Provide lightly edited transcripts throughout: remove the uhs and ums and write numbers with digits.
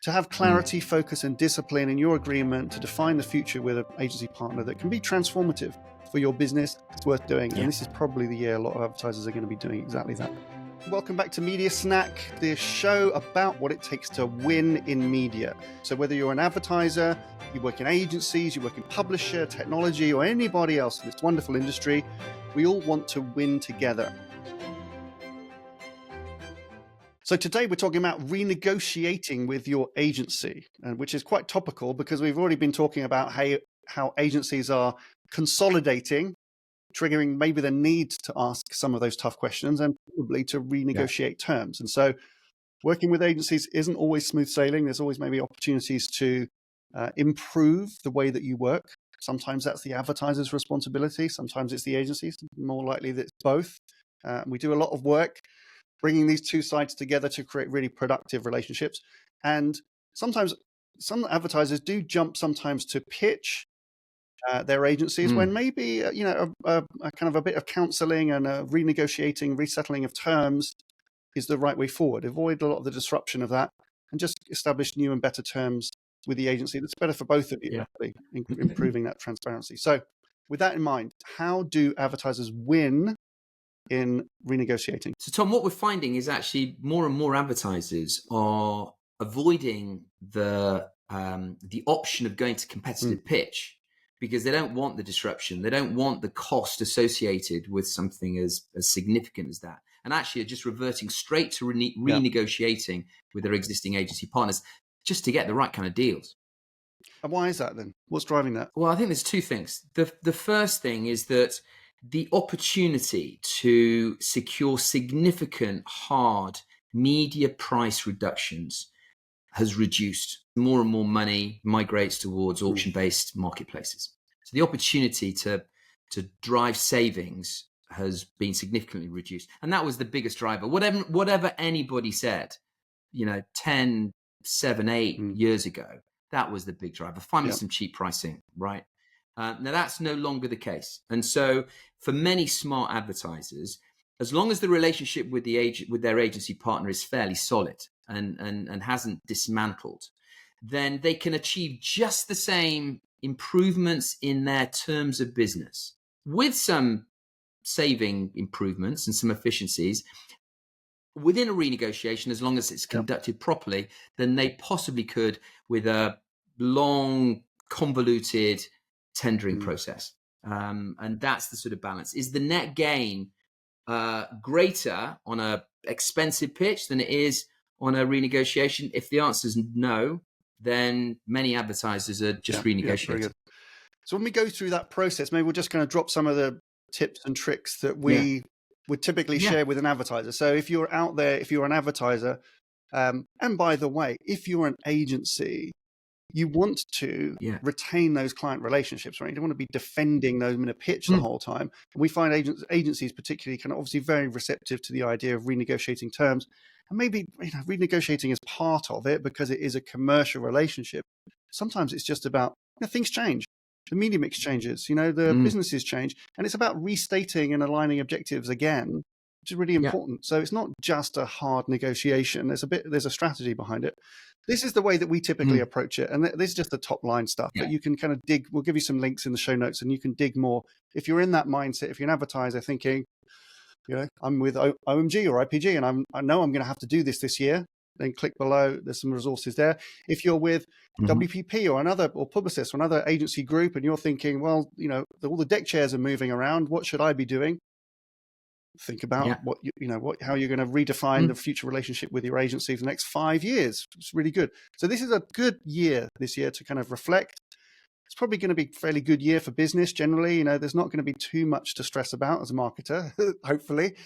to have clarity, focus, and discipline in your agreement to define the future with an agency partner that can be transformative for your business. It's worth doing. And this is probably the year a lot of advertisers are going to be doing exactly that. Welcome back to Media Snack, the show about what it takes to win in media. So whether you're an advertiser, you work in agencies, you work in publisher, technology, or anybody else in this wonderful industry, we all want to win together. So today we're talking about renegotiating with your agency, which is quite topical because we've already been talking about how agencies are consolidating, triggering maybe the need to ask some of those tough questions and probably to renegotiate terms. And so working with agencies isn't always smooth sailing. There's always maybe opportunities to improve the way that you work. Sometimes that's the advertiser's responsibility. Sometimes it's the agency's. More likely that it's both. We do a lot of work bringing these two sides together to create really productive relationships. And sometimes some advertisers do jump sometimes to pitch their agencies when maybe, a kind of a bit of counseling and renegotiating, resettling of terms is the right way forward. Avoid a lot of the disruption of that and just establish new and better terms with the agency. That's better for both of you, actually, improving that transparency. So with that in mind, how do advertisers win in renegotiating? So Tom, what we're finding is actually more and more advertisers are avoiding the option of going to competitive pitch because they don't want the disruption. They don't want the cost associated with something as significant as that. And actually are just reverting straight to renegotiating with their existing agency partners just to get the right kind of deals. And why is that then? What's driving that? Well, I think there's two things. The first thing is that the opportunity to secure significant hard media price reductions has reduced. More and more money migrates towards auction-based marketplaces. So the opportunity to drive savings has been significantly reduced. And that was the biggest driver. Whatever anybody said, 10, 7, 8 years ago, that was the big driver. Find me some cheap pricing, right? Now that's no longer the case. And so for many smart advertisers, as long as the relationship with their agency partner is fairly solid and hasn't dismantled, then they can achieve just the same improvements in their terms of business with some saving improvements and some efficiencies within a renegotiation, as long as it's conducted properly, than they possibly could with a long, convoluted tendering process. And that's the sort of balance. Is the net gain greater on a expensive pitch than it is on a renegotiation? If the answer is no, then many advertisers are just renegotiating. So when we go through that process, maybe we're just going to drop some of the tips and tricks that we would typically share with an advertiser. So if you're out there, if you're an advertiser, and by the way, if you're an agency, you want to retain those client relationships, right? You don't want to be defending them in a pitch the whole time. And we find agencies particularly kind of obviously very receptive to the idea of renegotiating terms. And maybe renegotiating is part of it because it is a commercial relationship. Sometimes it's just about things change. The media mix changes, the businesses change. And it's about restating and aligning objectives again, which is really important. So it's not just a hard negotiation. There's a strategy behind it. This is the way that we typically approach it. And this is just the top line stuff, but you can kind of dig. We'll give you some links in the show notes and you can dig more. If you're in that mindset, if you're an advertiser thinking, I'm with OMG or IPG and I know I'm going to have to do this year, then click below. There's some resources there. If you're with WPP or Publicis or another agency group and you're thinking, well, all the deck chairs are moving around, what should I be doing? Think about how you're going to redefine the future relationship with your agency for the next 5 years. It's really good. So this is a good year this year to kind of reflect. It's probably going to be a fairly good year for business generally. There's not going to be too much to stress about as a marketer, hopefully.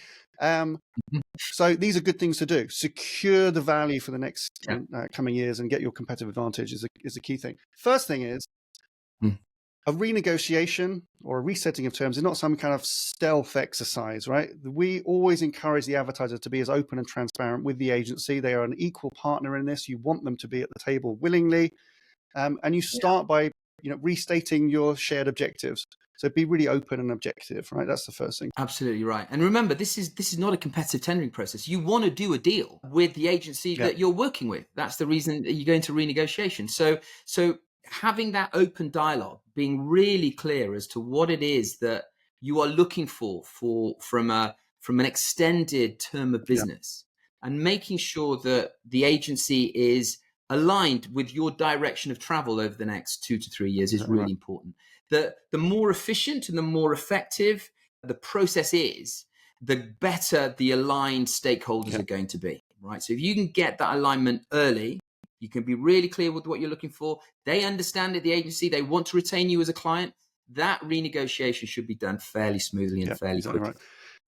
So these are good things to do. Secure the value for the next coming years and get your competitive advantage is a key thing. First thing is a renegotiation or a resetting of terms is not some kind of stealth exercise, right? We always encourage the advertiser to be as open and transparent with the agency. They are an equal partner in this. You want them to be at the table willingly. And you start by restating your shared objectives. So be really open and objective, right? That's the first thing. Absolutely right. And remember, this is not a competitive tendering process. You want to do a deal with the agency that you're working with. That's the reason that you go into renegotiation. So having that open dialogue, being really clear as to what it is that you are looking for from an extended term of business, and making sure that the agency is aligned with your direction of travel over the next 2 to 3 years is really important. The more efficient and the more effective the process is, the better the aligned stakeholders are going to be, right? So if you can get that alignment early, you can be really clear with what you're looking for. They understand it, the agency, they want to retain you as a client. That renegotiation should be done fairly smoothly and fairly quickly. Right.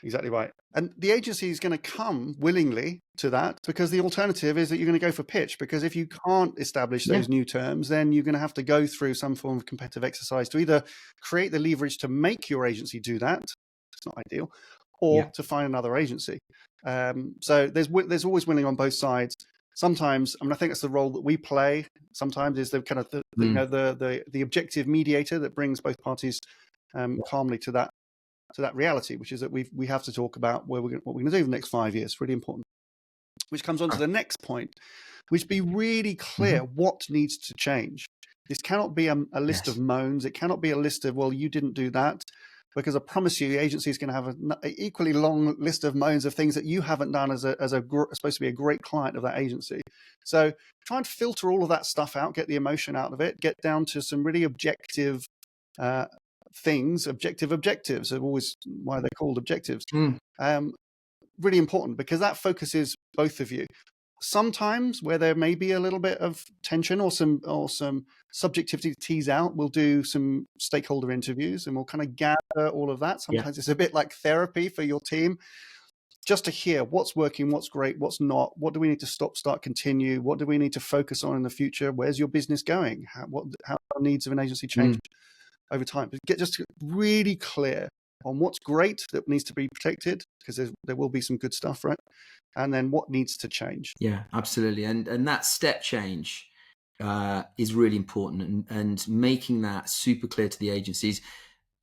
Exactly right. And the agency is going to come willingly to that, because the alternative is that you're going to go for pitch, because if you can't establish those new terms, then you're going to have to go through some form of competitive exercise to either create the leverage to make your agency do that. It's not ideal, or to find another agency. So there's always winning on both sides. Sometimes, I mean, I think that's the role that we play. Sometimes is the kind of the objective mediator that brings both parties calmly to that reality, which is that we have to talk about what we're going to do in the next 5 years. Really important. Which comes on to the next point, which be really clear what needs to change. This cannot be a list of moans. It cannot be a list of, well, you didn't do that, because I promise you, the agency is going to have an equally long list of moans of things that you haven't done as supposed to be a great client of that agency. So try and filter all of that stuff out, get the emotion out of it, get down to some really objective things. Objectives are always why they're called objectives. Really important, because that focuses both of you. Sometimes where there may be a little bit of tension or some subjectivity to tease out, we'll do some stakeholder interviews and we'll kind of gather all of that. Sometimes it's a bit like therapy for your team, just to hear what's working, what's great, what's not, what do we need to stop, start, continue, what do we need to focus on in the future, where's your business going, how the needs of an agency change over time. But get just really clear on what's great that needs to be protected, because there will be some good stuff, right? And then what needs to change. Yeah, absolutely. And that step change is really important, and making that super clear to the agencies.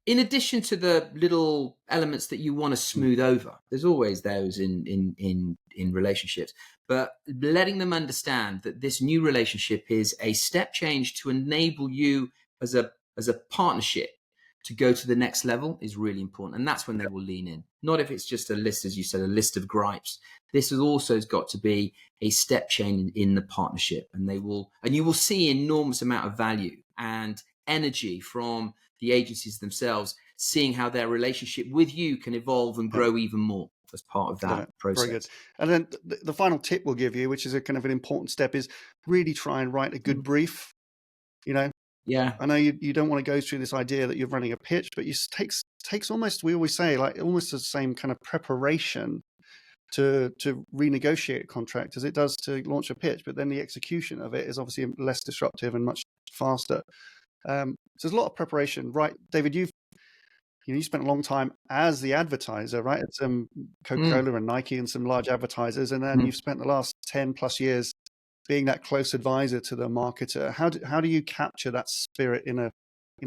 In addition to the little elements that you want to smooth over, there's always those in relationships, but letting them understand that this new relationship is a step change to enable you as a partnership to go to the next level is really important. And that's when they will lean in. Not if it's just a list, as you said, a list of gripes. This has also got to be a step change in the partnership. And you will see enormous amount of value and energy from the agencies themselves, seeing how their relationship with you can evolve and grow even more as part of that process. Very good. And then the final tip we'll give you, which is a kind of an important step, is really try and write a good brief. I know you don't want to go through this idea that you're running a pitch, but it takes almost, we always say, like almost the same kind of preparation to renegotiate a contract as it does to launch a pitch. But then the execution of it is obviously less disruptive and much faster. So there's a lot of preparation, right? David, you spent a long time as the advertiser, right? At some Coca-Cola and Nike and some large advertisers, and then you've spent the last 10 plus years being that close advisor to the marketer. How do you capture that spirit in a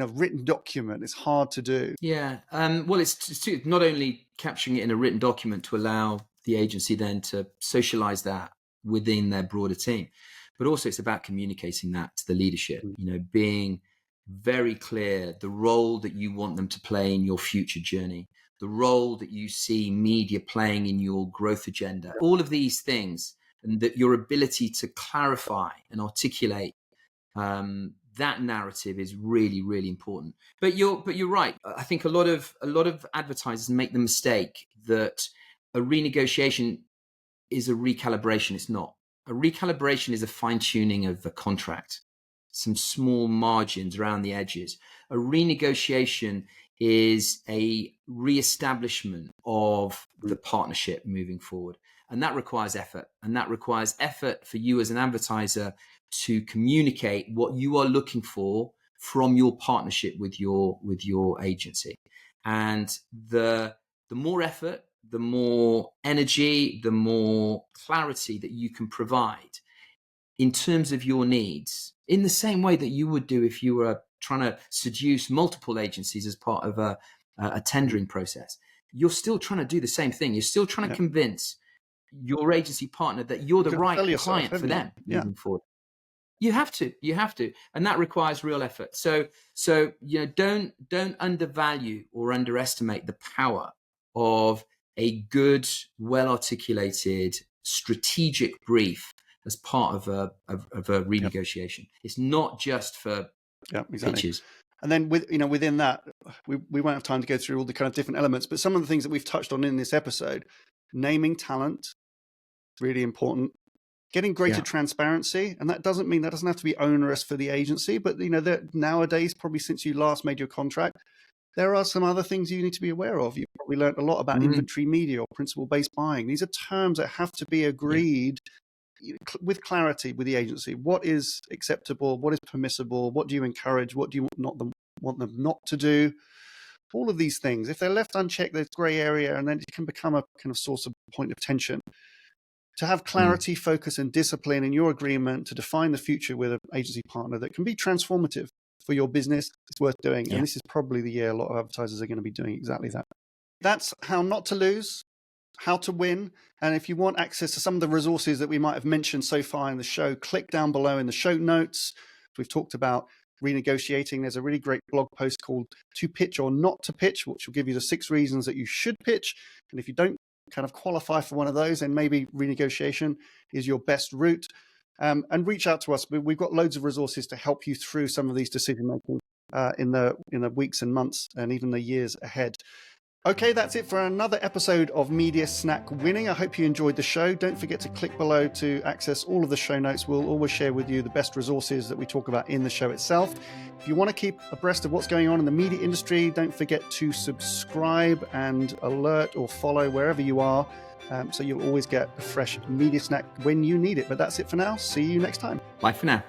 written document? It's hard to do. Yeah. Well, it's not only capturing it in a written document to allow the agency then to socialize that within their broader team, but also it's about communicating that to the leadership, being very clear the role that you want them to play in your future journey, the role that you see media playing in your growth agenda, all of these things. And that your ability to clarify and articulate that narrative is really, really important. But you're right. I think a lot of advertisers make the mistake that a renegotiation is a recalibration. It's not. A recalibration is a fine-tuning of the contract, some small margins around the edges. A renegotiation is a reestablishment of the partnership moving forward. And that requires effort. And that requires effort for you as an advertiser to communicate what you are looking for from your partnership with your agency. And the more effort, the more energy, the more clarity that you can provide in terms of your needs, in the same way that you would do if you were trying to seduce multiple agencies as part of a tendering process. You're still trying to do the same thing. You're still trying to convince your agency partner that you're the right client for them moving forward. You have to, and that requires real effort. So don't undervalue or underestimate the power of a good, well-articulated, strategic brief as part of a renegotiation. It's not just for pitches. And then within that, we won't have time to go through all the kind of different elements, but some of the things that we've touched on in this episode, naming talent, really important. Getting greater transparency, and that doesn't have to be onerous for the agency, but nowadays, probably since you last made your contract, there are some other things you need to be aware of. You've probably learned a lot about inventory media or principle-based buying. These are terms that have to be agreed with clarity with the agency. What is acceptable? What is permissible? What do you encourage? What do you want them not to do? All of these things, if they're left unchecked, there's grey area, and then it can become a kind of source of point of tension. To have clarity, focus, and discipline in your agreement to define the future with an agency partner that can be transformative for your business, it's worth doing. And this is probably the year a lot of advertisers are going to be doing exactly that. That's how not to lose, how to win. And if you want access to some of the resources that we might have mentioned so far in the show, click down below in the show notes. We've talked about renegotiating. There's a really great blog post called To Pitch or Not to Pitch, which will give you the 6 reasons that you should pitch. And if you don't kind of qualify for one of those, and maybe renegotiation is your best route, and reach out to us. We've got loads of resources to help you through some of these decision making in the weeks and months and even the years ahead. Okay, that's it for another episode of Media Snack Winning. I hope you enjoyed the show. Don't forget to click below to access all of the show notes. We'll always share with you the best resources that we talk about in the show itself. If you want to keep abreast of what's going on in the media industry, don't forget to subscribe and alert or follow wherever you are, so you'll always get a fresh media snack when you need it. But that's it for now. See you next time. Bye for now.